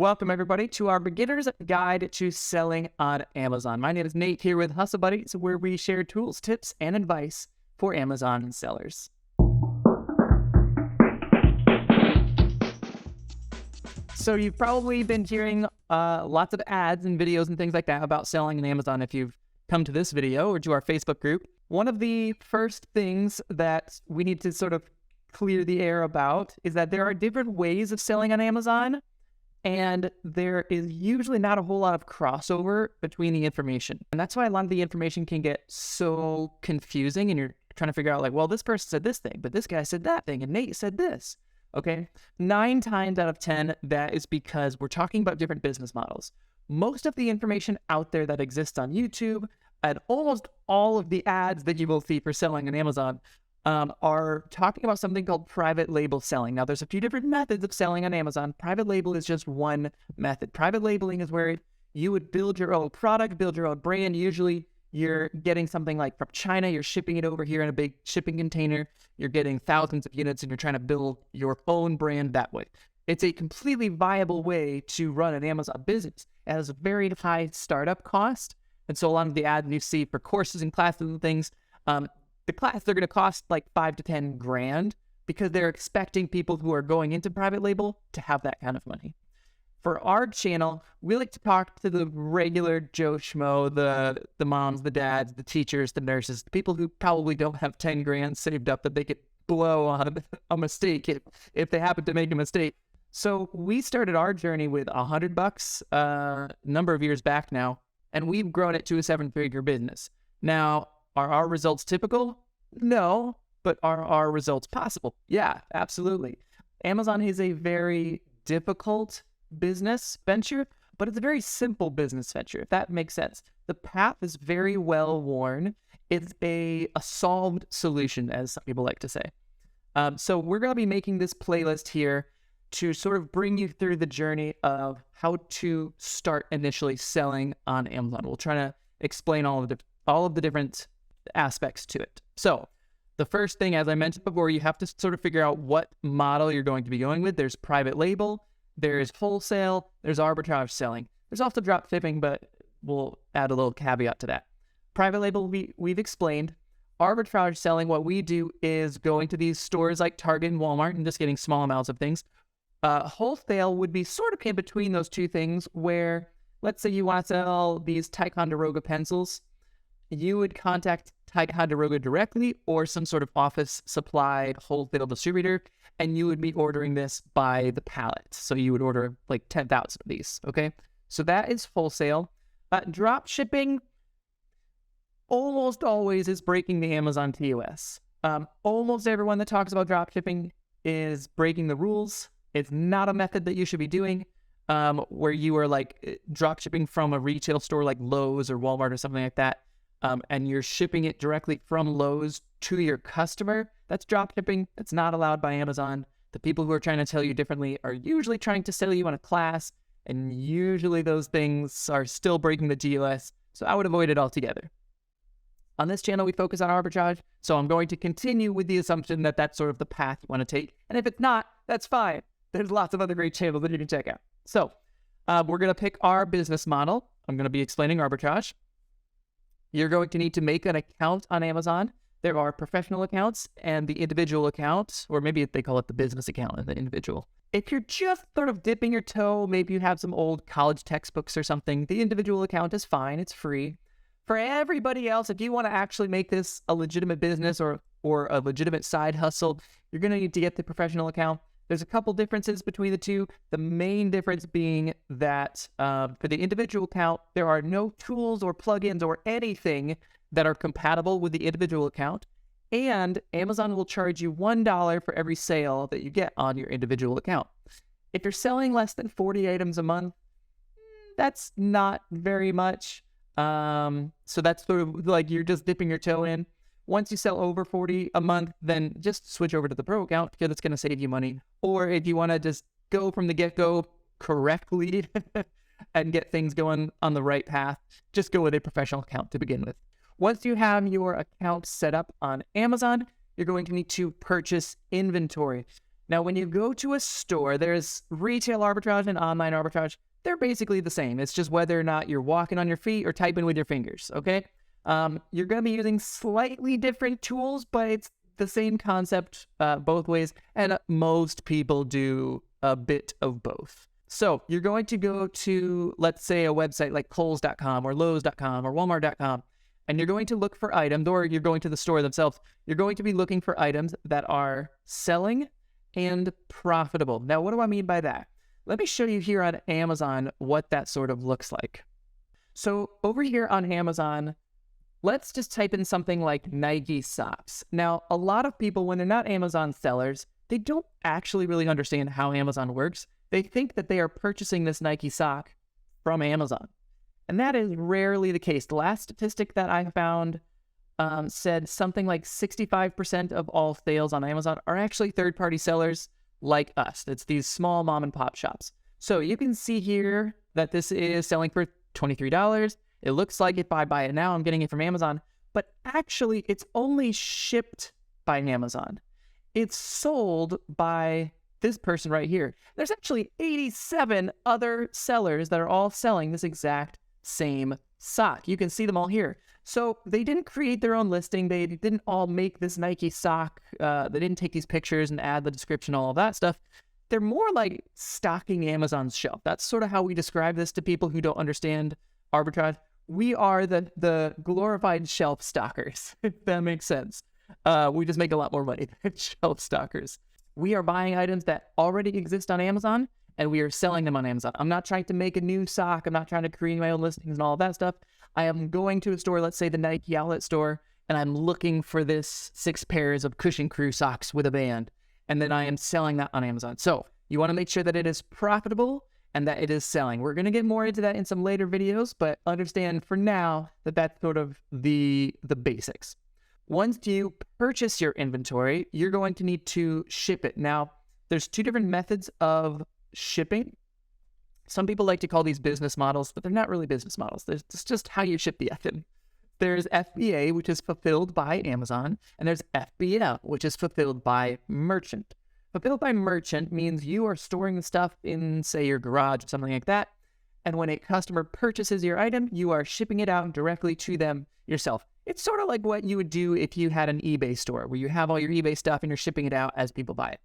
Welcome, everybody, to our Beginner's Guide to Selling on Amazon. My name is Nate here with Hustle Buddies, where we share tools, tips, and advice for Amazon sellers. So you've probably been hearing lots of ads and videos and things like that about selling on Amazon if you've come to this video or to our Facebook group. One of the first things that we need to sort of clear the air about is that there are different ways of selling on Amazon. And there is usually not a whole lot of crossover between the information. And that's why a lot of the information can get so confusing and you're trying to figure out like, well, this person said this thing, but this guy said that thing, and Nate said this, okay? 9 times out of 10, that is because we're talking about different business models. Most of the information out there that exists on YouTube and almost all of the ads that you will see for selling on Amazon are talking about something called private label selling. Now, there's a few different methods of selling on Amazon. Private label is just one method. Private labeling is where you would build your own product, build your own brand. Usually, you're getting something like from China. You're shipping it over here in a big shipping container. You're getting thousands of units, and you're trying to build your own brand that way. It's a completely viable way to run an Amazon business. It has a very high startup cost, and so a lot of the ads you see for courses and classes and things, the class, they're going to cost like $5 to $10 grand because they're expecting people who are going into private label to have that kind of money. For our channel, we like to talk to the regular Joe Schmo, the moms, the dads, the teachers, the nurses, the people who probably don't have 10 grand saved up that they could blow on a mistake if they happen to make a mistake. So we started our journey with $100 a number of years back now, and we've grown it to a 7-figure business. Now, are our results typical? No, but are our results possible? Yeah, absolutely. Amazon is a very difficult business venture, but it's a very simple business venture, if that makes sense. The path is very well worn. It's a solved solution, as some people like to say. So we're going to be making this playlist here to sort of bring you through the journey of how to start initially selling on Amazon. We'll try to explain all of the different aspects to it. So the first thing, as I mentioned before, you have to sort of figure out what model you're going to be going with. There's private label, there's wholesale, there's arbitrage selling. There's also drop shipping, but we'll add a little caveat to that. Private label, we've explained. Arbitrage selling, what we do is going to these stores like Target and Walmart and just getting small amounts of things. Wholesale would be sort of in between those two things where, let's say you want to sell these Ticonderoga pencils. You would contact Ticonderoga directly or some sort of office supplied wholesale distributor, and you would be ordering this by the pallet. So you would order like 10,000 of these, okay? So that is wholesale. Drop shipping almost always is breaking the Amazon TOS. Almost everyone that talks about drop shipping is breaking the rules. It's not a method that you should be doing. Where you are like drop shipping from a retail store like Lowe's or Walmart or something like that. And you're shipping it directly from Lowe's to your customer. That's drop shipping. That's not allowed by Amazon. The people who are trying to tell you differently are usually trying to sell you on a class, and usually those things are still breaking the TOS, so I would avoid it altogether. On this channel, we focus on arbitrage, so I'm going to continue with the assumption that that's sort of the path you want to take, and if it's not, that's fine. There's lots of other great channels that you can check out. So we're going to pick our business model. I'm going to be explaining arbitrage. You're going to need to make an account on Amazon. There are professional accounts and the individual account, or maybe they call it the business account and the individual. If you're just sort of dipping your toe, maybe you have some old college textbooks or something, the individual account is fine. It's free. For everybody else, if you want to actually make this a legitimate business or a legitimate side hustle, you're going to need to get the professional account. There's a couple differences between the two. The main difference being that for the individual account, there are no tools or plugins or anything that are compatible with the individual account. And Amazon will charge you $1 for every sale that you get on your individual account. If you're selling less than 40 items a month, that's not very much. So that's sort of like you're just dipping your toe in. Once you sell over 40 a month, then just switch over to the pro account because it's going to save you money. Or if you want to just go from the get-go correctly and get things going on the right path, just go with a professional account to begin with. Once you have your account set up on Amazon, you're going to need to purchase inventory. Now, when you go to a store, there's retail arbitrage and online arbitrage. They're basically the same. It's just whether or not you're walking on your feet or typing with your fingers, okay? You're going to be using slightly different tools, but it's the same concept both ways, and most people do a bit of both. So you're going to go to, let's say, a website like Kohl's.com or Lowe's.com or Walmart.com, and you're going to look for items, or you're going to the store themselves. You're going to be looking for items that are selling and profitable. Now, what do I mean by that? Let me show you here on Amazon what that sort of looks like. So over here on Amazon, let's just type in something like Nike socks. Now, a lot of people, when they're not Amazon sellers, they don't actually really understand how Amazon works. They think that they are purchasing this Nike sock from Amazon. And that is rarely the case. The last statistic that I found said something like 65% of all sales on Amazon are actually third-party sellers like us. It's these small mom and pop shops. So you can see here that this is selling for $23. It looks like if I buy it now, I'm getting it from Amazon, but actually it's only shipped by Amazon. It's sold by this person right here. There's actually 87 other sellers that are all selling this exact same sock. You can see them all here. So they didn't create their own listing. They didn't all make this Nike sock. They didn't take these pictures and add the description, all of that stuff. They're more like stocking Amazon's shelf. That's sort of how we describe this to people who don't understand arbitrage. We are the glorified shelf stockers, if that makes sense. We just make a lot more money than shelf stockers. We are buying items that already exist on Amazon, and we are selling them on Amazon. I'm not trying to make a new sock. I'm not trying to create my own listings and all of that stuff. I am going to a store, let's say the Nike outlet store, and I'm looking for this 6 pairs of Cushion Crew socks with a band, and then I am selling that on Amazon. So you want to make sure that it is profitable and that it is selling. We're going to get more into that in some later videos, but understand for now that that's sort of the basics. Once you purchase your inventory, you're going to need to ship it. Now, there's 2 different methods of shipping. Some people like to call these business models, but they're not really business models. It's just how you ship the item. There's FBA, which is fulfilled by Amazon, and there's FBL, which is fulfilled by merchant. Fulfilled by merchant means you are storing the stuff in, say, your garage or something like that, and when a customer purchases your item, you are shipping it out directly to them yourself. It's sort of like what you would do if you had an eBay store, where you have all your eBay stuff and you're shipping it out as people buy it.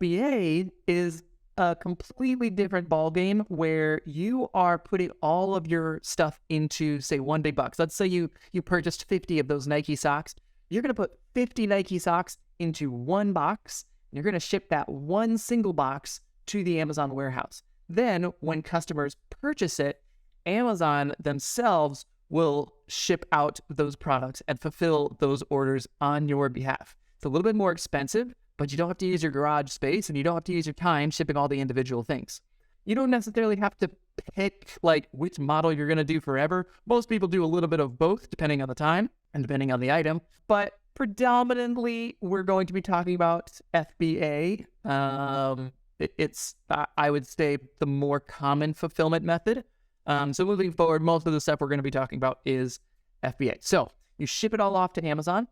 FBA is a completely different ballgame where you are putting all of your stuff into, say, one big box. Let's say you purchased 50 of those Nike socks. You're going to put 50 Nike socks into one box. And you're going to ship that one single box to the Amazon warehouse. Then when customers purchase it, Amazon themselves will ship out those products and fulfill those orders on your behalf. It's a little bit more expensive, but you don't have to use your garage space and you don't have to use your time shipping all the individual things. You don't necessarily have to pick like which model you're going to do forever. Most people do a little bit of both depending on the time and depending on the item, but predominantly we're going to be talking about FBA. It's I would say the more common fulfillment method. So moving forward, most of the stuff we're going to be talking about is FBA. So you ship it all off to Amazon.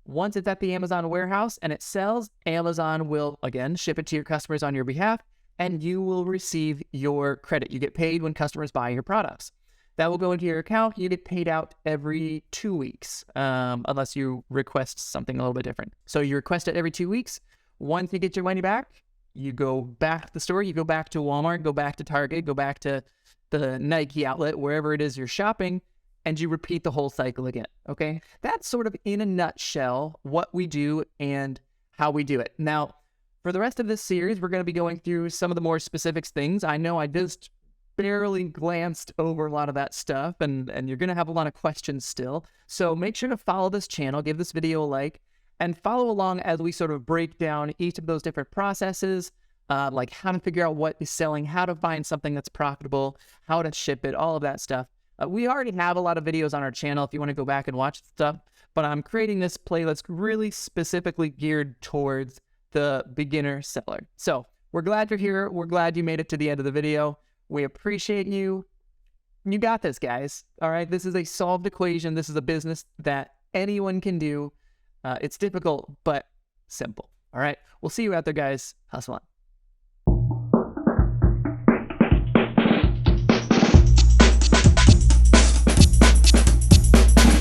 Once it's at the Amazon warehouse and it sells, Amazon will, again, ship it to your customers on your behalf, and you will receive your credit. You get paid when customers buy your products. That will go into your account. You get paid out every 2 weeks, unless you request something a little bit different. So you request it every 2 weeks. Once you get your money back, you go back to the store, you go back to Walmart, go back to Target, go back to the Nike outlet, wherever it is you're shopping, and you repeat the whole cycle again, okay? That's sort of in a nutshell what we do and how we do it. Now, for the rest of this series, we're going to be going through some of the more specific things. I know I just barely glanced over a lot of that stuff, and you're going to have a lot of questions still. So make sure to follow this channel, give this video a like, and follow along as we sort of break down each of those different processes, like how to figure out what is selling, how to find something that's profitable, how to ship it, all of that stuff. We already have a lot of videos on our channel if you want to go back and watch stuff, but I'm creating this playlist really specifically geared towards the beginner seller. So we're glad you're here. We're glad you made it to the end of the video. We appreciate you. You got this, guys. All right. This is a solved equation. This is a business that anyone can do. It's difficult, but simple. All right. We'll see you out there, guys. Hustle on.